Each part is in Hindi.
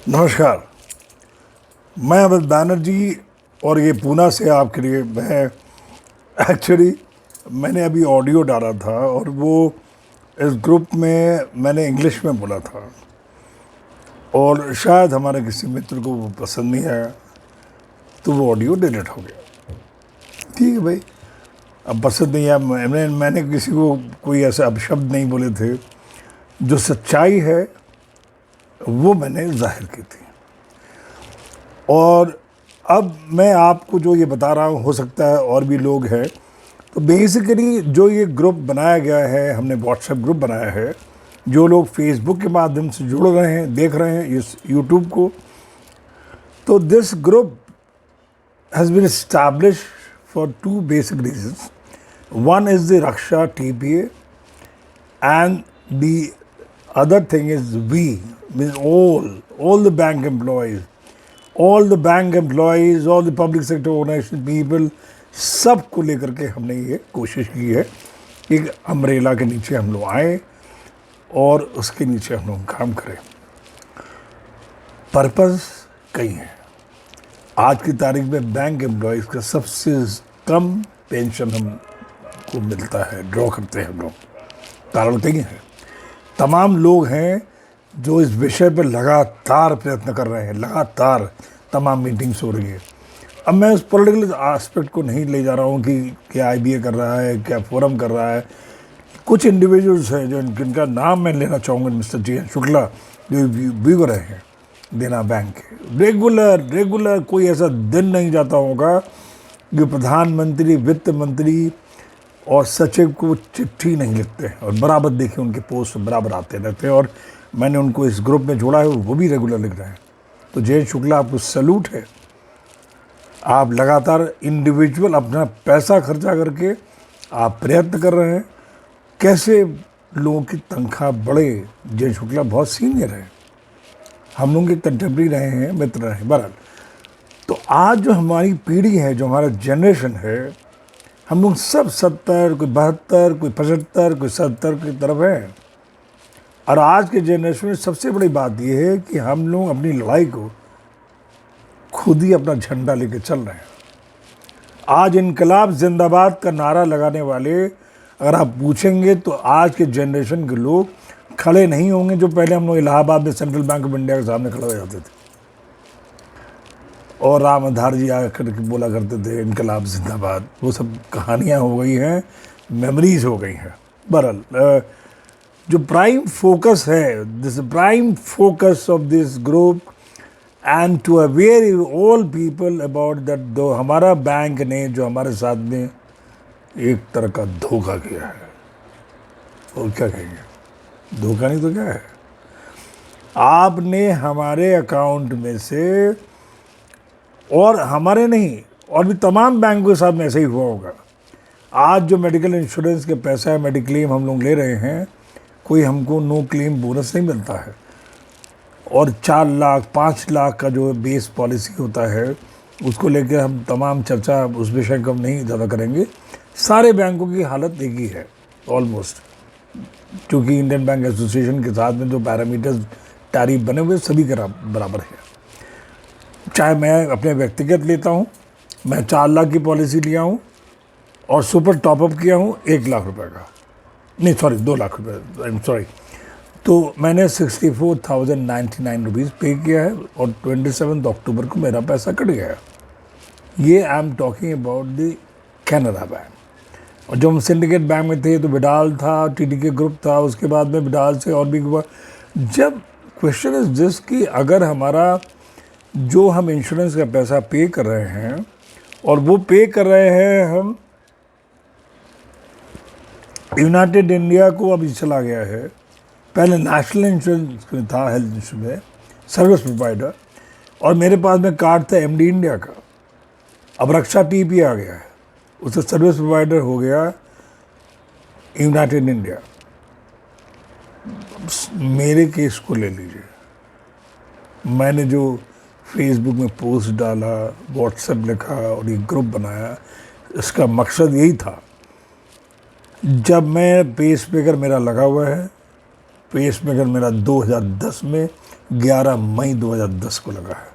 नमस्कार, मैं अमित बैनर्जी और ये पूना से आपके लिए एक्चुअली मैंने अभी ऑडियो डाला था और वो इस ग्रुप में मैंने इंग्लिश में बोला था और शायद हमारे किसी मित्र को वो पसंद नहीं आया तो वो ऑडियो डिलीट हो गया। ठीक है भाई, अब पसंद नहीं आया। मैंने किसी को कोई ऐसा अपशब्द नहीं बोले थे, जो सच्चाई है वो मैंने जाहिर की थी। और अब मैं आपको जो ये बता रहा हूँ, हो सकता है और भी लोग हैं। तो बेसिकली जो ये ग्रुप बनाया गया है, हमने व्हाट्सएप ग्रुप बनाया है, जो लोग फेसबुक के माध्यम से जुड़ रहे हैं, देख रहे हैं इस यूट्यूब को, तो this group has been establish for two basic reasons. One is the Raksha TPA and the other thing is we, means all the bank employees, all the public sector organization people, सब को लेकर के हमने ये कोशिश की है कि एक अम्ब्रेला के नीचे हम लोग आए और उसके नीचे हम लोग काम करें। पर्पज़ कई है। आज की तारीख में बैंक एम्प्लॉयज़ का सबसे कम पेंशन हमको मिलता है, ड्रॉ करते हैं हम लोग। कारण कई है। तमाम लोग हैं जो इस विषय पर लगातार प्रयत्न कर रहे हैं, लगातार तमाम मीटिंग्स हो रही है। अब मैं उस पॉलिटिकल एस्पेक्ट को नहीं ले जा रहा हूँ कि क्या IBA कर रहा है, क्या फोरम कर रहा है। कुछ इंडिविजुअल्स हैं जो जिनका नाम मैं लेना चाहूँगा, मिस्टर JN शुक्ला, जो व्यूवर हैं देना बैंक के। रेगुलर कोई ऐसा दिन नहीं जाता होगा कि प्रधानमंत्री, वित्त मंत्री और सचिव को चिट्ठी नहीं लिखते हैं, और बराबर देखिए उनके पोस्ट बराबर आते रहते हैं। और मैंने उनको इस ग्रुप में जोड़ा है, वो भी रेगुलर लिख रहे हैं। तो JN शुक्ला, आपको सैल्यूट है। आप लगातार इंडिविजुअल अपना पैसा खर्चा करके आप प्रयत्न कर रहे हैं कैसे लोगों की तनख्वाह बढ़े। JN शुक्ला बहुत सीनियर है, हम लोग के कंटेम्प्रेरी रहे हैं, मित्र रहे हैं। बहरहाल, तो आज जो हमारी पीढ़ी है, जो हमारा जनरेशन है, हम लोग सब 70, कोई 72, कोई 75, कोई 70 की तरफ है। और आज के जनरेशन में सबसे बड़ी बात यह है कि हम लोग अपनी लड़ाई को खुद ही अपना झंडा लेके चल रहे हैं। आज इनकलाब जिंदाबाद का नारा लगाने वाले अगर आप पूछेंगे तो आज के जनरेशन के लोग खड़े नहीं होंगे, जो पहले हम लोग इलाहाबाद में सेंट्रल बैंक ऑफ इंडिया के सामने खड़े हो जाते थे और राम आधार जी आकर के बोला करते थे इनकलाब जिंदाबाद। वो सब कहानियाँ हो गई हैं, मेमोरीज हो गई हैं। बहरहाल, जो प्राइम फोकस है, this prime focus of this group and to aware all people about that, दो हमारा बैंक ने जो हमारे साथ में एक तरह का धोखा किया है। और क्या कहेंगे, धोखा नहीं तो क्या है। आपने हमारे अकाउंट में से, और हमारे नहीं, और भी तमाम बैंकों के साथ में ऐसा ही हुआ होगा। आज जो मेडिकल इंश्योरेंस के पैसा है, मेडिक्लेम हम लोग ले रहे हैं, कोई हमको नो क्लेम बोनस नहीं मिलता है। और 4 लाख 5 लाख का जो बेस पॉलिसी होता है, उसको लेकर हम तमाम चर्चा उस विषय को हम नहीं ज़्यादा करेंगे। सारे बैंकों की हालत एक ही है ऑलमोस्ट, क्योंकि इंडियन बैंक एसोसिएशन के साथ में जो पैरामीटर्स टैरिफ बने हुए सभी के बराबर है। चाहे मैं अपने व्यक्तिगत लेता हूँ, मैं 4 लाख की पॉलिसी लिया हूँ और सुपर टॉपअप किया हूँ 1 लाख रुपए का, नहीं सॉरी 2 लाख रुपए, आई एम सॉरी। तो मैंने 64,099 रुपीज़ पे किया है और 27 अक्टूबर को मेरा पैसा कट गया है। ये I am talking about the Canara bank. और जब हम सिंडिकेट बैंक में थे तो विडाल था, TTK ग्रुप था, उसके बाद में विडाल से और भी हुआ। जब क्वेश्चन इज दिस कि अगर हमारा जो हम इंश्योरेंस का पैसा पे कर रहे हैं, और वो पे कर रहे हैं हम यूनाइटेड इंडिया को, अभी चला गया है, पहले नेशनल इंश्योरेंस में था, हेल्थ इंश्योरेंस में सर्विस प्रोवाइडर, और मेरे पास में कार्ड था MD इंडिया का। अब रक्षा TPA आ गया है, उससे सर्विस प्रोवाइडर हो गया यूनाइटेड इंडिया। मेरे केस को ले लीजिए, मैंने जो फेसबुक में पोस्ट डाला, व्हाट्सएप लिखा और ये ग्रुप बनाया, इसका मकसद यही था। जब मैं पेस मेकर मेरा लगा हुआ है, पेस मेकर मेरा 2010 में 11 मई 2010 को लगा है।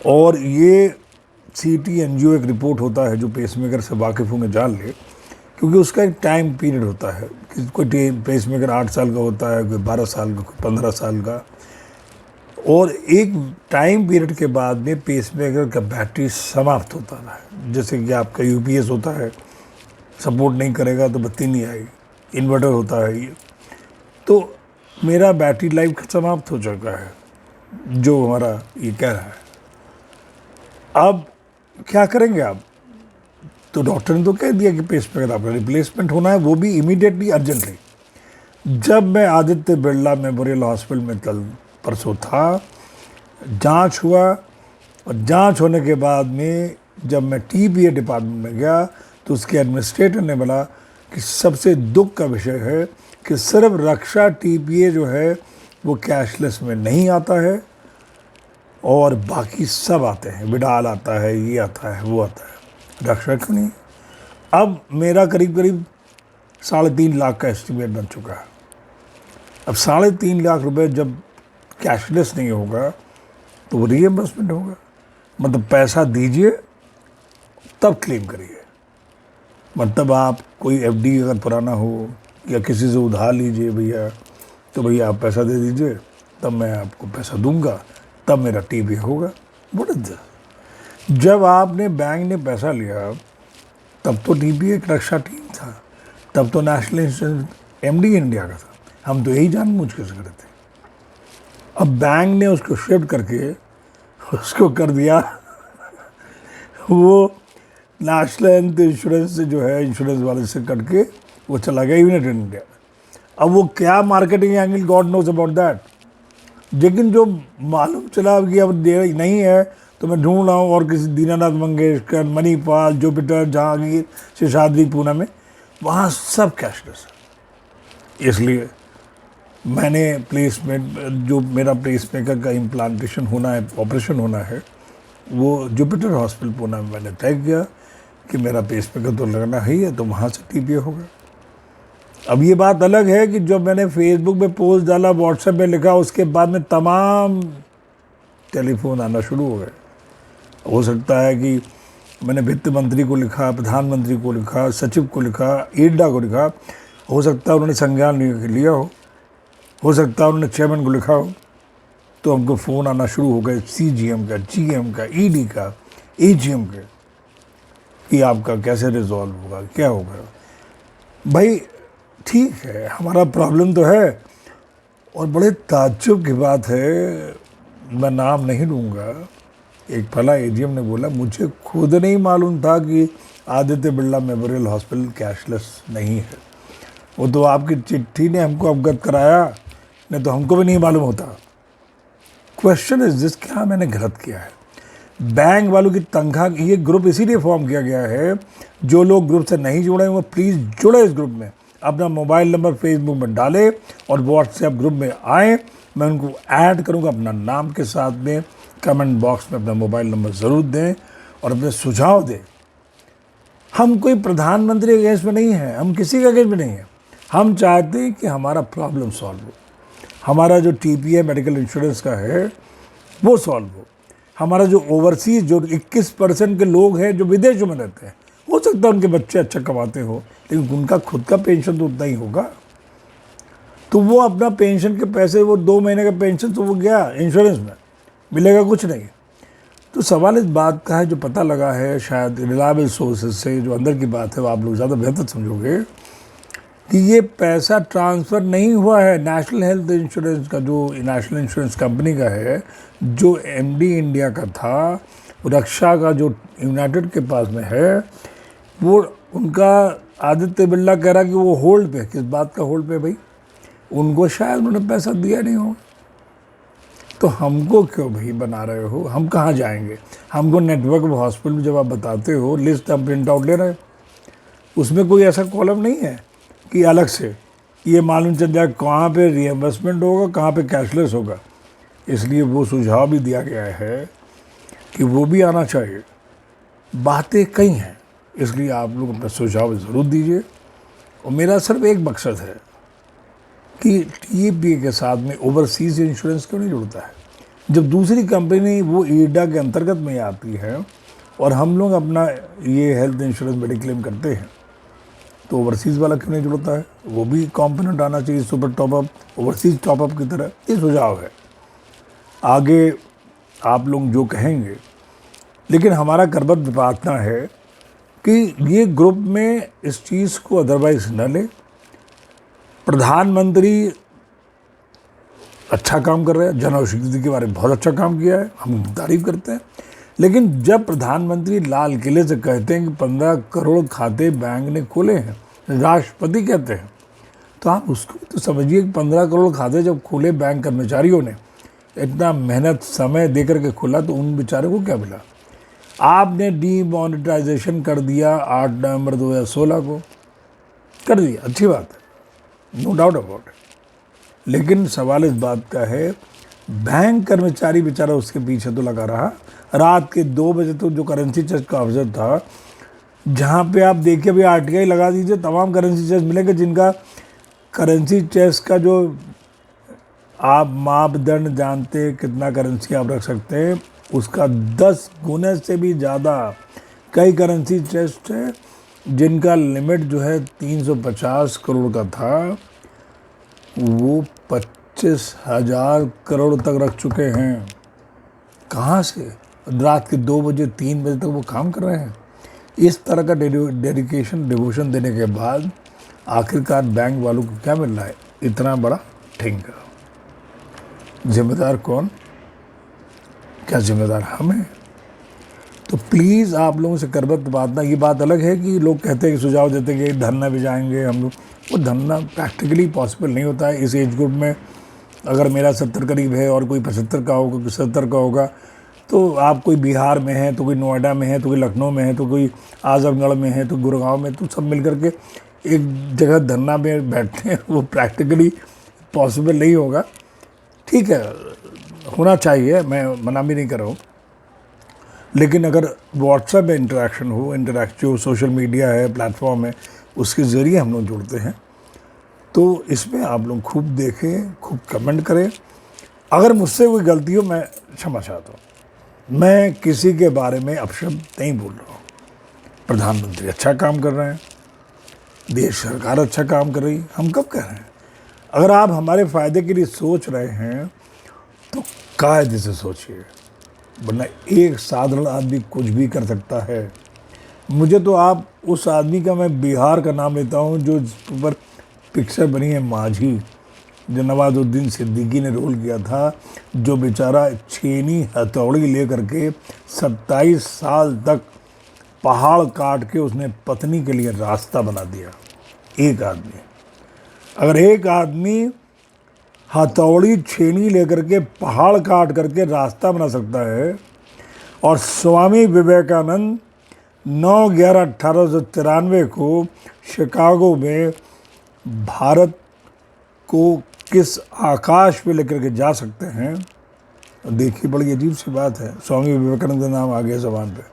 और ये CT NGO एक रिपोर्ट होता है, जो पेसमेकर से वाकिफ़ होंगे जान ले, क्योंकि उसका एक टाइम पीरियड होता है कि कोई पेसमेकर 8 साल का होता है, कोई 12 साल का, कोई 15 साल का, और एक टाइम पीरियड के बाद में पेसमेकर का बैटरी समाप्त होता है। जैसे कि आपका UPS होता है, सपोर्ट नहीं करेगा तो बत्ती नहीं आएगी, इन्वर्टर होता है ये। तो मेरा बैटरी लाइफ समाप्त हो चुका है, जो हमारा ये कह रहा है। अब क्या करेंगे आप? तो डॉक्टर ने तो कह दिया कि पेसमेकर आपका रिप्लेसमेंट होना है, वो भी इमीडिएटली, अर्जेंटली। जब मैं आदित्य बिरला मेमोरियल हॉस्पिटल में कल परसों था, जांच हुआ, और जांच होने के बाद में जब मैं TPA डिपार्टमेंट में गया तो उसके एडमिनिस्ट्रेटर ने बोला कि सबसे दुख का विषय है कि सिर्फ रक्षा TPA जो है वो कैशलेस में नहीं आता है, और बाकी सब आते हैं, विडाल आता है, ये आता है, वो आता है, रक्षा क्यों नहीं? अब मेरा करीब करीब 3.5 लाख का एस्टिमेट बन चुका है। अब 3.5 लाख रुपए जब कैशलेस नहीं होगा तो वो रीएम्बर्समेंट होगा, मतलब पैसा दीजिए तब क्लेम करिए। मतलब आप कोई FD अगर पुराना हो या किसी से उधार लीजिए भैया, तो भैया आप पैसा दे दीजिए, तब मैं आपको पैसा दूंगा, तब मेरा TPA होगा। What is this? जब आपने बैंक ने पैसा लिया तब तो TPA एक रक्षा टीम था, तब तो नेशनल इंश्योरेंस MD इंडिया का था, हम तो यही जानबूझ के कर रहे थे। अब बैंक ने उसको शिफ्ट करके उसको कर दिया वो नेशनल हेल्थ इंश्योरेंस से, जो है इंश्योरेंस वाले से कट के वो चला गया यूनाइटेड इंडिया। अब वो क्या marketing angle, God knows about that. लेकिन जो मालूम चला कि अब नहीं है तो मैं ढूंढ रहा हूँ, और किसी दीनानाथ मंगेशकर, मणिपाल, जुपिटर, जहांगीर, शेषाद्री, पूना में, वहाँ सब कैशलेस है। इसलिए मैंने प्लेसमेंट, जो मेरा पेसमेकर का इम्प्लांटेशन होना है, ऑपरेशन होना है, वो जुपिटर हॉस्पिटल पूना में मैंने तय किया कि मेरा पेसमेकर तो लगना ही है, तो वहाँ से TPA होगा। अब ये बात अलग है कि जब मैंने फेसबुक पे पोस्ट डाला, व्हाट्सएप पे लिखा, उसके बाद में तमाम टेलीफोन आना शुरू हो गए। हो सकता है कि मैंने वित्त मंत्री को लिखा, प्रधानमंत्री को लिखा, सचिव को लिखा, IRDA को लिखा, हो सकता है उन्होंने संज्ञान लिया हो सकता है उन्होंने चेयरमैन को लिखा हो, तो हमको फ़ोन आना शुरू हो गए CGM का, GM का, ED का, AGM का, कि आपका कैसे रिजॉल्व होगा, क्या होगा। भाई ठीक है, हमारा प्रॉब्लम तो है, और बड़े ताज्जुब की बात है, मैं नाम नहीं लूँगा, एक फला AGM ने बोला मुझे खुद नहीं मालूम था कि Aditya Birla memorial hospital cashless नहीं है। वो तो आपकी चिट्ठी ने हमको अवगत कराया, नहीं तो हमको भी नहीं मालूम होता। क्वेश्चन इज दिस, क्या मैंने गलत किया है? बैंक वालों की तनख्वाह, ये ग्रुप इसीलिए फॉर्म किया गया है, जो लोग ग्रुप से नहीं जुड़े हैं वो प्लीज़ जुड़े इस ग्रुप में, अपना मोबाइल नंबर फेसबुक में डालें और व्हाट्सएप ग्रुप में आएँ। मैं उनको ऐड करूँगा अपना नाम के साथ में, कमेंट बॉक्स में अपना मोबाइल नंबर ज़रूर दें और अपने सुझाव दें। हम कोई प्रधानमंत्री के अगेंस्ट में नहीं हैं, हम किसी के अगेंस्ट में नहीं हैं। हम चाहते हैं कि हमारा प्रॉब्लम सॉल्व हो, हमारा जो TPA मेडिकल इंश्योरेंस का है वो सॉल्व हो, हमारा जो ओवरसीज, जो 21% के लोग हैं जो विदेशों में रहते हैं, हो सकता है उनके बच्चे अच्छा कमाते हो, लेकिन उनका खुद का पेंशन तो उतना ही होगा, तो वो अपना पेंशन के पैसे, वो 2 महीने का पेंशन तो वो गया इंश्योरेंस में, मिलेगा कुछ नहीं। तो सवाल इस बात का है, जो पता लगा है शायद रिलायबल सोर्सेज से, जो अंदर की बात है वो आप लोग ज़्यादा बेहतर समझोगे, कि ये पैसा ट्रांसफ़र नहीं हुआ है नेशनल हेल्थ इंश्योरेंस का, जो नेशनल इंश्योरेंस कंपनी का है, जो MD इंडिया का था, रक्षा का जो यूनाइटेड के पास में है, वो उनका आदित्य बिरला कह रहा कि वो होल्ड पे। किस बात का होल्ड पे भाई? उनको शायद उन्होंने पैसा दिया नहीं हो, तो हमको क्यों भाई बना रहे हो? हम कहाँ जाएंगे? हमको नेटवर्क हॉस्पिटल में जब आप बताते हो लिस्ट, हम प्रिंट आउट ले रहे हैं, उसमें कोई ऐसा कॉलम नहीं है कि अलग से ये मालूम चल जाए कहाँ पे रीएम्बर्समेंट होगा, कहाँ पे कैशलेस होगा। इसलिए वो सुझाव भी दिया गया है कि वो भी आना चाहिए। बातें कई हैं, इसलिए आप लोग अपना सुझाव ज़रूर दीजिए, और मेरा सिर्फ एक मकसद है कि TPA के साथ में ओवरसीज इंश्योरेंस क्यों नहीं जुड़ता है? जब दूसरी कंपनी वो ईडा के अंतर्गत में आती है और हम लोग अपना ये हेल्थ इंश्योरेंस मेडिक्लेम करते हैं, तो ओवरसीज़ वाला क्यों नहीं जुड़ता है? वो भी कंपोनेंट आना चाहिए सुपर टॉपअप, ओवरसीज़ टॉपअप की तरह। ये सुझाव है, आगे आप लोग जो कहेंगे, लेकिन हमारा कर्तव्य प्रार्थना है कि ये ग्रुप में इस चीज़ को अदरवाइज न ले। प्रधानमंत्री अच्छा काम कर रहे हैं, जन औषधि के बारे में बहुत अच्छा काम किया है, हम तारीफ करते हैं। लेकिन जब प्रधानमंत्री लाल किले से कहते हैं कि 15 करोड़ खाते बैंक ने खोले हैं, राष्ट्रपति कहते हैं, तो आप उसको तो समझिए कि 15 करोड़ खाते जब खोले बैंक कर्मचारियों ने, इतना मेहनत समय देकर के खोला, तो उन बेचारों को क्या मिला? आपने डीमोनेटाइजेशन कर दिया 8 नवंबर 2016 को, कर दिया, अच्छी बात है, नो डाउट अबाउट इट। लेकिन सवाल इस बात का है, बैंक कर्मचारी बेचारा उसके पीछे तो लगा रहा। रात के 2 बजे तो जो करेंसी चेस्ट का अवसर था, जहाँ पे आप देखिए अभी RTI लगा दीजिए, तमाम करेंसी चेस्ट मिलेंगे जिनका करेंसी चेस्ट का जो आप मापदंड जानते हैं, कितना करेंसी आप रख सकते हैं, उसका 10 गुने से भी ज़्यादा कई करेंसी चेस्ट है जिनका लिमिट जो है 350 करोड़ का था, वो 25,000 करोड़ तक रख चुके हैं। कहाँ से? रात के 2 बजे 3 बजे तक वो काम कर रहे हैं। इस तरह का डेडिकेशन डिवोशन देने के बाद आखिरकार बैंक वालों को क्या मिल रहा है? इतना बड़ा ठेंगा। जिम्मेदार कौन? क्या जिम्मेदार हम हैं? तो प्लीज़ आप लोगों से करबत बात ना, ये बात अलग है कि लोग कहते हैं कि सुझाव देते हैं कि धरना भी जाएंगे हम लोग, वो धरना प्रैक्टिकली पॉसिबल नहीं होता है इस एज ग्रुप में। अगर मेरा 70 करीब है और कोई 75 का होगा, कोई 70 का होगा, तो आप कोई बिहार में है, तो कोई नोएडा में है, तो कोई लखनऊ में है, तो कोई आजमगढ़ में है, तो गुड़गांव में, तो सब मिल करके एक जगह धरना में बैठते हैं, वो प्रैक्टिकली पॉसिबल नहीं होगा। ठीक है, होना चाहिए, मैं मना भी नहीं कर रहा हूँ, लेकिन अगर व्हाट्सएप में इंटरेक्शन हो, जो सोशल मीडिया है, प्लेटफॉर्म है, उसके ज़रिए हम लोग जुड़ते हैं, तो इसमें आप लोग खूब देखें, खूब कमेंट करें। अगर मुझसे कोई गलती हो, मैं क्षमा चाहता हूँ। मैं किसी के बारे में अपशब्द नहीं बोल रहा हूँ। प्रधानमंत्री अच्छा काम कर रहे हैं, देश सरकार अच्छा काम कर रही है, हम कब कह रहे हैं? अगर आप हमारे फ़ायदे के लिए सोच रहे हैं तो कायदे से सोचिए, वरना एक साधारण आदमी कुछ भी कर सकता है। मुझे तो आप उस आदमी का, मैं बिहार का नाम लेता हूँ, जो पर पिक्चर बनी है माझी, जो नवाजुद्दीन सिद्दीकी ने रोल किया था, जो बेचारा छेनी हथौड़ी ले करके 27 साल तक पहाड़ काट के उसने पत्नी के लिए रास्ता बना दिया। एक आदमी, अगर एक आदमी हथौड़ी छेनी लेकर के पहाड़ काट करके रास्ता बना सकता है, और स्वामी विवेकानंद 9/11/1893 को शिकागो में भारत को किस आकाश पे लेकर के जा सकते हैं, देखिए बड़ी अजीब सी बात है। स्वामी विवेकानंद का नाम आ गया ज़बान पे,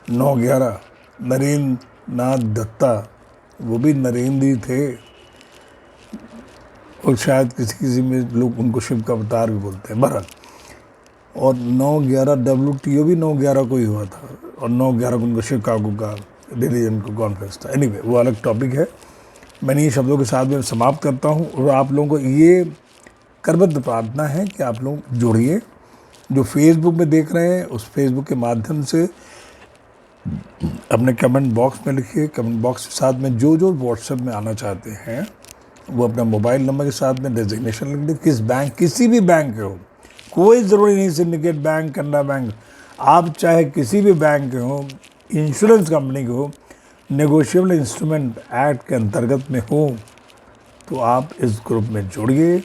9/11। नरेंद्र नाथ दत्ता, वो भी नरेंद्र ही थे, और शायद किसी में लोग उनको शिव का अवतार भी बोलते हैं, बहरहाल। और 9/11 WTO भी 9/11 को ही हुआ था, और 9/11 को उनको शिकागो का रिलीजन को कॉन्फ्रेंस था। एनीवे, वो अलग टॉपिक है। मैंने ये शब्दों के साथ में समाप्त करता हूँ, और आप लोगों को ये करबद्ध प्रार्थना है कि आप लोग जुड़िए। जो फेसबुक में देख रहे हैं, उस फेसबुक के माध्यम से अपने कमेंट बॉक्स में लिखिए। कमेंट बॉक्स के साथ में जो व्हाट्सएप में आना चाहते हैं, वो अपना मोबाइल नंबर के साथ में डेजिग्नेशन लिख दें, किस बैंक, किसी भी बैंक के हो, कोई ज़रूरी नहीं सिंडिकेट बैंक, कनाडा बैंक, आप चाहे किसी भी बैंक के हो, इंश्योरेंस कंपनी के हो, नेगोशिएबल इंस्ट्रूमेंट एक्ट के अंतर्गत में हो, तो आप इस ग्रुप में जुड़िए।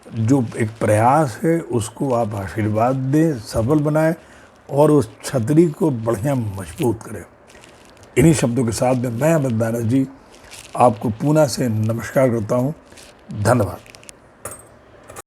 जो एक प्रयास है उसको आप आशीर्वाद दें, सफल बनाएं, और उस छतरी को बढ़िया मजबूत करें। इन्हीं शब्दों के साथ में मैं अमित बैनर्जी आपको पुणे से नमस्कार करता हूँ। धन्यवाद।